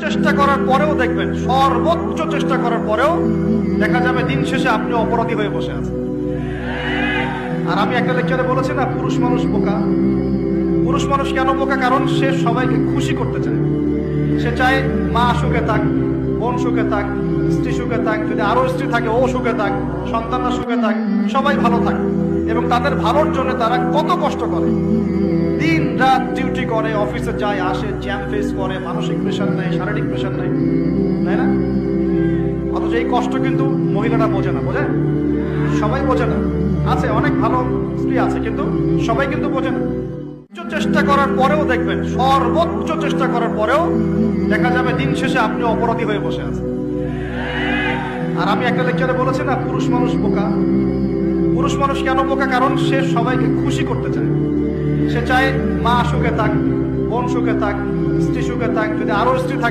চেষ্টা করার পরেও দেখবেন, সর্বোচ্চ চেষ্টা করার পরেও দেখা যাবে দিন শেষে আপনি অপরাধী হয়ে বসে আছেন। আর আমি একটা লেকচারে বলেছি না, পুরুষ মানুষ বোকা। পুরুষ মানুষ কেন বোকা? কারণ সে সবাইকে খুশি করতে চায়। সে চায় মা সুখে থাক, বোন সুখে থাক, স্ত্রী সুখে থাক, যদি আরো স্ত্রী থাকে ও সুখে থাক, সন্তানরা সুখে থাক, সবাই ভালো থাক। এবং তাদের ভালোর জন্য তারা কত কষ্ট করে, দিন রাত ডিউটি করে, অফিসে যায় আসে, জ্যাম ফেস করে, মানসিক প্রেশার নেয়, শারীরিক প্রেশার নেয়, তাই না? অথচ এই কষ্ট কিন্তু মহিলারা বোঝে না। বোঝে? সবাই বোঝে না। আছে অনেক ভালো স্ত্রী আছে, কিন্তু সবাই কিন্তু বোঝে না। চেষ্টা করার পরেও দেখবেন, সর্বোচ্চ চেষ্টা করার পরেও দেখা যাবে দিন শেষে আপনি অপরাধী হয়ে বসে আছেন। আর আমি একটা লেকচারে বলেছি না, পুরুষ মানুষ বোকা। পুরুষ মানুষ কেন বোকা? কারণ সে সবাইকে খুশি করতে চায়। সে চায় মা সুখে থাক, বোন সুখে থাক, স্ত্রী সুখে থাক, যদি আরো স্ত্রী থাকে